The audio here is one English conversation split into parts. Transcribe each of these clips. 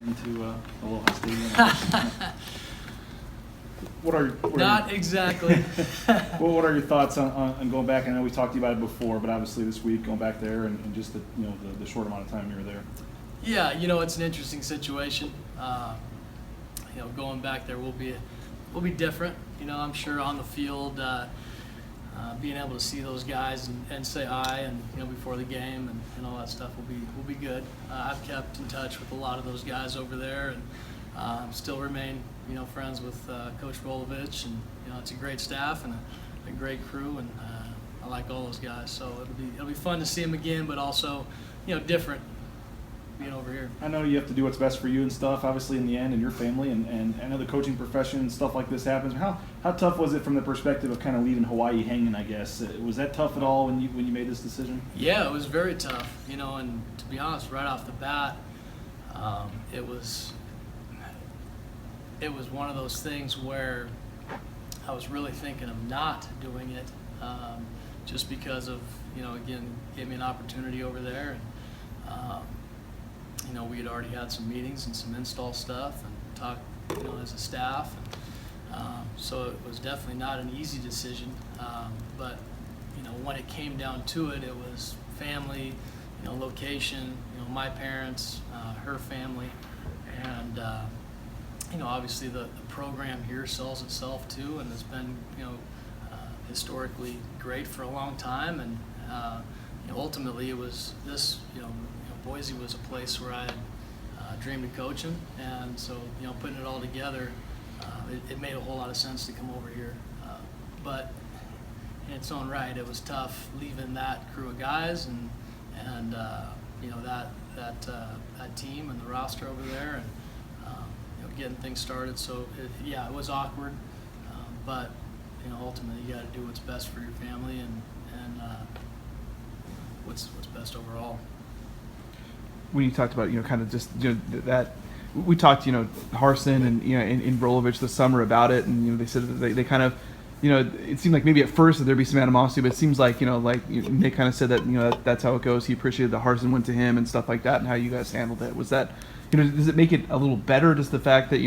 into Aloha Stadium. Not exactly. What are your thoughts on going back? I know we talked to you about it before, but obviously this week going back there and just the short amount of time you were there. Yeah, it's an interesting situation. Going back there will be different. I'm sure on the field, being able to see those guys and say hi and before the game and all that stuff will be good. I've kept in touch with a lot of those guys over there and still remain friends with Coach Rolovich, and it's a great staff and a great crew, and I like all those guys. So it'll be fun to see them again, but also different being over here. I know you have to do what's best for you and stuff, obviously in the end, and your family, and I know the coaching profession and stuff like this happens. How tough was it from the perspective of kind of leaving Hawaii hanging, I guess? Was that tough at all when you made this decision? Yeah, it was very tough, and to be honest, right off the bat, it was one of those things where I was really thinking of not doing it, just because of, again, gave me an opportunity over there, and we had already had some meetings and some install stuff and talked, as a staff, and so it was definitely not an easy decision, but when it came down to it, it was family, location, my parents, her family, and obviously the program here sells itself too, and it's been historically great for a long time, and ultimately it was this Boise was a place where I had dreamed of coaching, and so putting it all together, it made a whole lot of sense to come over here, but in its own right it was tough leaving that crew of guys and that team and the roster over there, and getting things started. So it was awkward, but ultimately you got to do what's best for your family and what's best overall. When you talked about kind of just that, we talked Harsin and in Rolovich this summer about it, and they said that they kind of it seemed like maybe at first that there'd be some animosity, but it seems like they kind of said that that's how it goes. He appreciated that Harsin went to him and stuff like that, and how you guys handled it. Was that does it make it a little better, just the fact that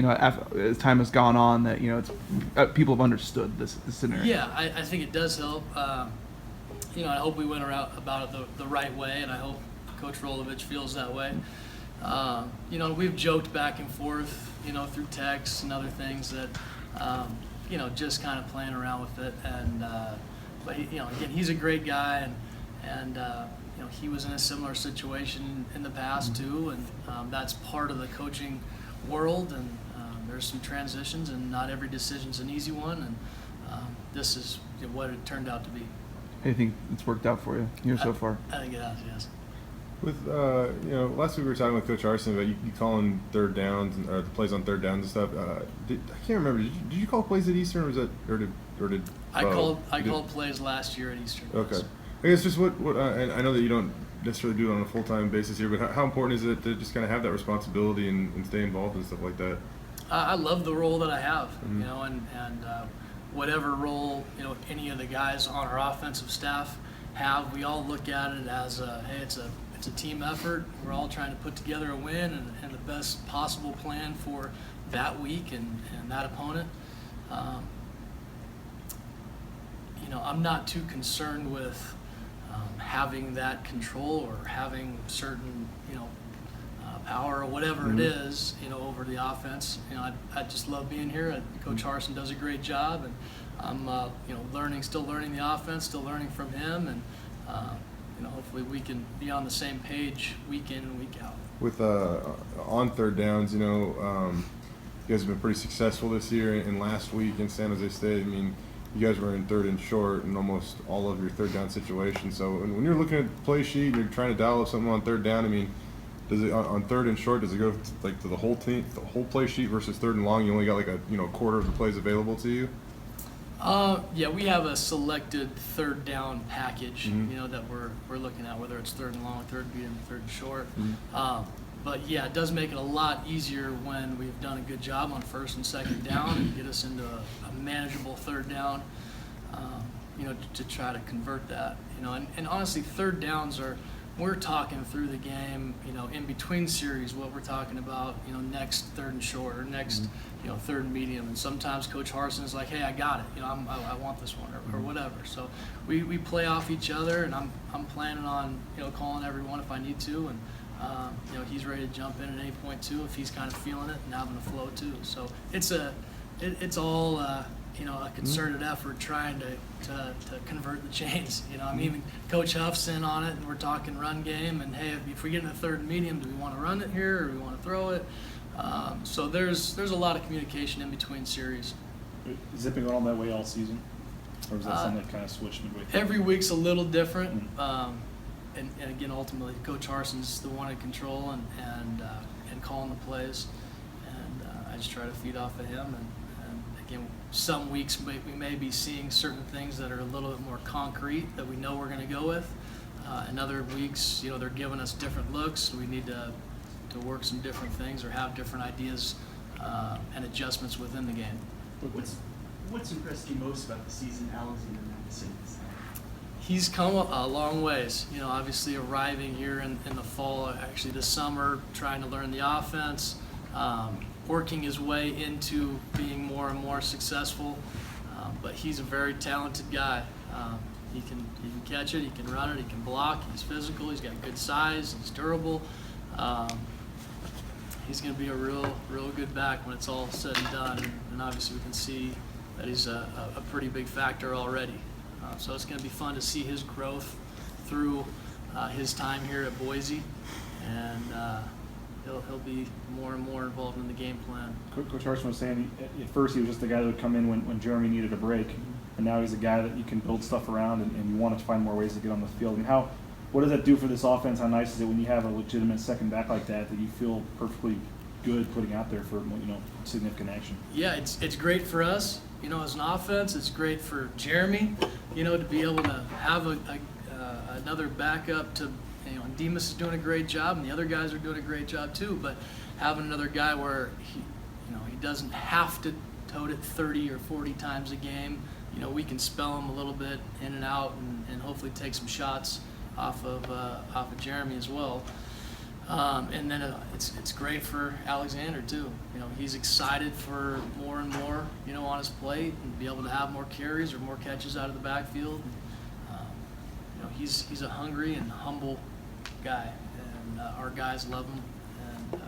as time has gone on, that it's people have understood this scenario? Yeah, I think it does help. I hope we went about it the right way, and I hope Coach Rolovich feels that way. We've joked back and forth, through texts and other things that, just kind of playing around with it. And but again, he's a great guy, and he was in a similar situation in the past too, and that's part of the coaching world. And there's some transitions, and not every decision's an easy one. And this is what it turned out to be. I think it's worked out for you so far. I think it has, yes. With last week we were talking with Coach Arson about you calling third downs or the plays on third downs and stuff. I can't remember. Did you call plays at Eastern, or was that or did I called plays last year at Eastern? Okay. I guess just what and I know that you don't necessarily do it on a full-time basis here, but how important is it to just kind of have that responsibility and stay involved and stuff like that? I love the role that I have, and whatever role any of the guys on our offensive staff have, we all look at it as hey, it's a team effort. We're all trying to put together a win and the best possible plan for that week and that opponent. I'm not too concerned with having that control or having certain power or whatever it is over the offense. I just love being here. Coach Harsin does a great job, and I'm still learning the offense, still learning from him, and hopefully we can be on the same page week in and week out. With on third downs, you guys have been pretty successful this year, and last week in San Jose State, I mean, you guys were in third and short in almost all of your third down situations. So when you're looking at the play sheet and you're trying to dial up something on third down, I mean, does it on third and short, does it go to the whole team, the whole play sheet versus third and long? You only got a quarter of the plays available to you. Yeah, we have a selected third down package, that we're looking at, whether it's third and long, third medium, third and short. But yeah, it does make it a lot easier when we've done a good job on first and second down and get us into a manageable third down, to try to convert that. And honestly, third downs are we're talking through the game, in between series, what we're talking about, next third and short or next, third and medium. And sometimes Coach Harsin is like, hey, I got it. I want this one or whatever. So we play off each other, and I'm planning on, calling everyone if I need to. And, he's ready to jump in at any point too if he's kind of feeling it and having a flow too. So it's all, a concerted effort trying to convert the chains. Even Coach Huff's in on it, and we're talking run game. And hey, if we get in the third and medium, do we want to run it here or do we want to throw it? So there's a lot of communication in between series. Has it been going that way all season, or was that something that kind of switched midway through? Every week's a little different, and again, ultimately, Coach Harson's the one in control and calling the plays, and I just try to feed off of him. And again, some weeks we may be seeing certain things that are a little bit more concrete that we know we're going to go with. And other weeks, they're giving us different looks. We need to work some different things or have different ideas and adjustments within the game. What's impressed you most about the season Alexander Madison has had? He's come a long ways. Obviously arriving here in the fall, actually this summer, trying to learn the offense, working his way into being more and more successful. But he's a very talented guy. He can catch it, he can run it, he can block, he's physical, he's got good size, he's durable. He's going to be a real good back when it's all said and done. And obviously we can see that he's a pretty big factor already. So it's going to be fun to see his growth through his time here at Boise. And he'll be more and more involved in the game plan. Coach Harsin was saying at first he was just the guy that would come in when Jeremy needed a break. And now he's a guy that you can build stuff around and you want to find more ways to get on the field. And what does that do for this offense? How nice is it when you have a legitimate second back like that you feel perfectly good putting out there for significant action? Yeah, it's great for us. As an offense, it's great for Jeremy. To be able to have another backup to. And Demas is doing a great job, and the other guys are doing a great job too. But having another guy where he doesn't have to tote it 30 or 40 times a game. We can spell him a little bit in and out, and hopefully take some shots off of Jeremy as well. And then it's great for Alexander too. He's excited for more and more, on his plate and be able to have more carries or more catches out of the backfield. He's a hungry and humble guy, and our guys love him, and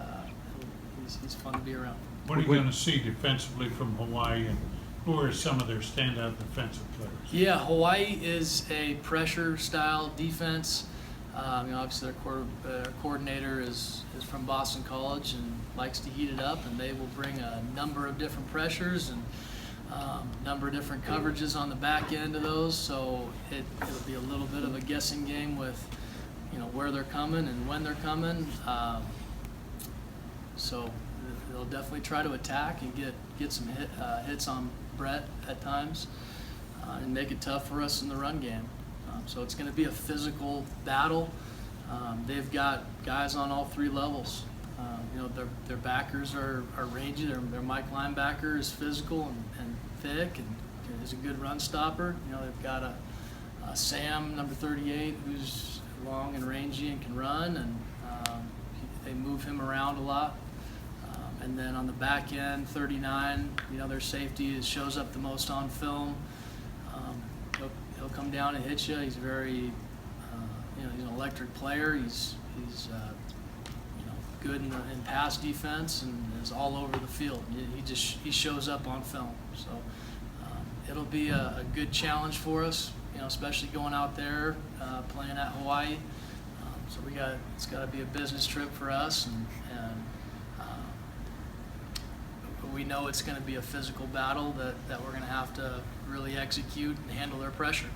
he's fun to be around. What are you going to see defensively from Hawaii, and who are some of their standout defensive players? Yeah, Hawaii is a pressure-style defense. Obviously their coordinator is from Boston College and likes to heat it up, and they will bring a number of different pressures and number of different coverages on the back end of those. So it'll be a little bit of a guessing game with where they're coming and when they're coming. So they'll definitely try to attack and get some hits on Brett at times and make it tough for us in the run game. So it's going to be a physical battle. They've got guys on all three levels. Their backers are rangy. Their Mike linebacker is physical and thick and is a good run stopper. They've got a Sam, number 38, who's long and rangy and can run, and they move him around a lot. And then on the back end, 39, their safety shows up the most on film. He'll come down and hit you. He's very, he's an electric player. He's good in pass defense and is all over the field. He shows up on film. So it'll be a good challenge for us, especially going out there playing at Hawaii. So it's got to be a business trip for us, and we know it's going to be a physical battle that we're going to have to really execute and handle their pressure.